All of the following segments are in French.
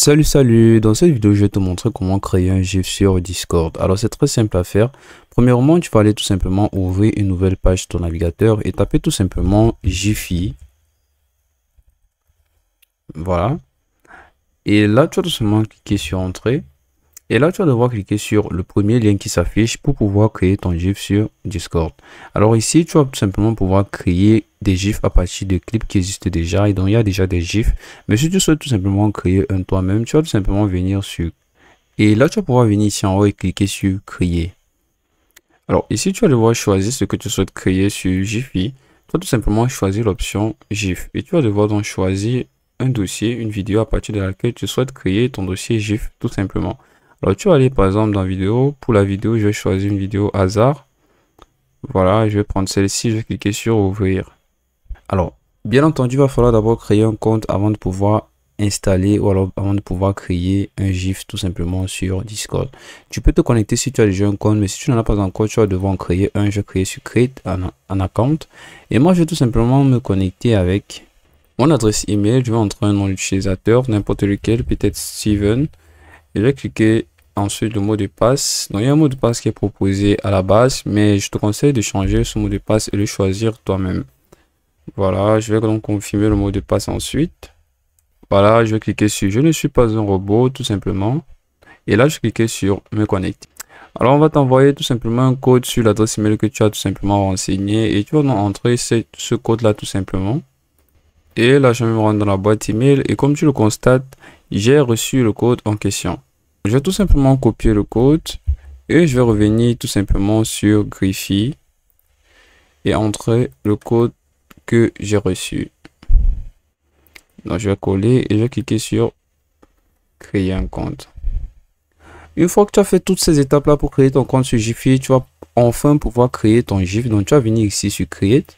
Salut, dans cette vidéo je vais te montrer comment créer un GIF sur Discord. Alors c'est très simple à faire. Premièrement, tu vas aller tout simplement ouvrir une nouvelle page sur ton navigateur et taper tout simplement Giphy. Voilà. Et là tu vas tout simplement cliquer sur entrée. Et là, tu vas devoir cliquer sur le premier lien qui s'affiche pour pouvoir créer ton GIF sur Discord. Alors ici, tu vas tout simplement pouvoir créer des GIFs à partir de clips qui existent déjà. Et donc, il y a déjà des GIFs. Mais si tu souhaites tout simplement créer un toi-même, tu vas tout simplement venir sur... Et là, tu vas pouvoir venir ici en haut et cliquer sur créer. Alors ici, tu vas devoir choisir ce que tu souhaites créer sur Giphy. Tu vas tout simplement choisir l'option GIF. Et tu vas devoir donc choisir un dossier, une vidéo à partir de laquelle tu souhaites créer ton dossier GIF tout simplement. Alors, tu vas aller par exemple dans vidéo. Pour la vidéo, je vais choisir une vidéo hasard. Voilà, je vais prendre celle-ci, je vais cliquer sur ouvrir. Alors, bien entendu, il va falloir d'abord créer un compte avant de pouvoir installer ou alors avant de pouvoir créer un GIF tout simplement sur Discord. Tu peux te connecter si tu as déjà un compte, mais si tu n'en as pas encore, tu vas devoir en créer un. Je vais créer sur Create un account. Et moi, je vais tout simplement me connecter avec mon adresse email. Je vais entrer un nom d'utilisateur, n'importe lequel, peut-être Steven. Et je vais cliquer ensuite le mot de passe. Donc il y a un mot de passe qui est proposé à la base, mais je te conseille de changer ce mot de passe et le choisir toi-même. Voilà, je vais donc confirmer le mot de passe ensuite. Voilà, je vais cliquer sur je ne suis pas un robot tout simplement. Et là, je vais cliquer sur me connecter. Alors on va t'envoyer tout simplement un code sur l'adresse email que tu as tout simplement renseigné et tu vas donc entrer ce code là tout simplement. Et là, je vais me rendre dans la boîte email et comme tu le constates, j'ai reçu le code en question. Je vais tout simplement copier le code et je vais revenir tout simplement sur Giphy et entrer le code que j'ai reçu. Donc je vais coller et je vais cliquer sur créer un compte. Une fois que tu as fait toutes ces étapes là pour créer ton compte sur Giphy, tu vas enfin pouvoir créer ton GIF. Donc tu vas venir ici sur Create.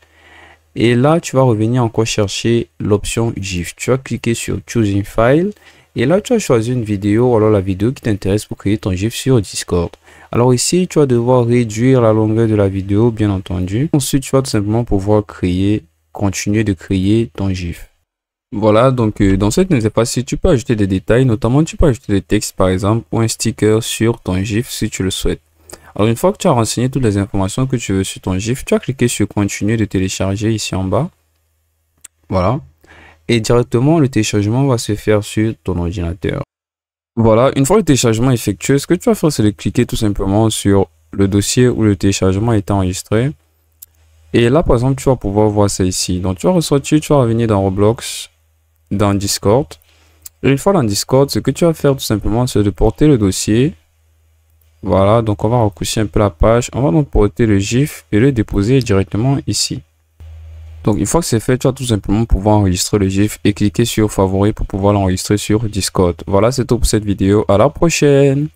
Et là, tu vas revenir encore chercher l'option GIF. Tu vas cliquer sur Choosing File. Et là, tu vas choisir une vidéo ou alors la vidéo qui t'intéresse pour créer ton GIF sur Discord. Alors ici, tu vas devoir réduire la longueur de la vidéo, bien entendu. Ensuite, tu vas tout simplement pouvoir continuer de créer ton GIF. Voilà, donc dans cette interface, tu peux ajouter des détails. Notamment, tu peux ajouter des textes, par exemple, ou un sticker sur ton GIF si tu le souhaites. Alors une fois que tu as renseigné toutes les informations que tu veux sur ton GIF, tu vas cliquer sur continuer de télécharger ici en bas. Voilà. Et directement le téléchargement va se faire sur ton ordinateur. Voilà, une fois le téléchargement effectué, ce que tu vas faire c'est de cliquer tout simplement sur le dossier où le téléchargement a été enregistré. Et là par exemple tu vas pouvoir voir ça ici. Donc tu vas ressortir, tu vas revenir dans Roblox, dans Discord. Et une fois dans Discord, ce que tu vas faire tout simplement c'est de porter le dossier. Voilà, donc on va raccourcir un peu la page. On va donc porter le GIF et le déposer directement ici. Donc une fois que c'est fait, tu vas tout simplement pouvoir enregistrer le GIF et cliquer sur favori pour pouvoir l'enregistrer sur Discord. Voilà, c'est tout pour cette vidéo. À la prochaine!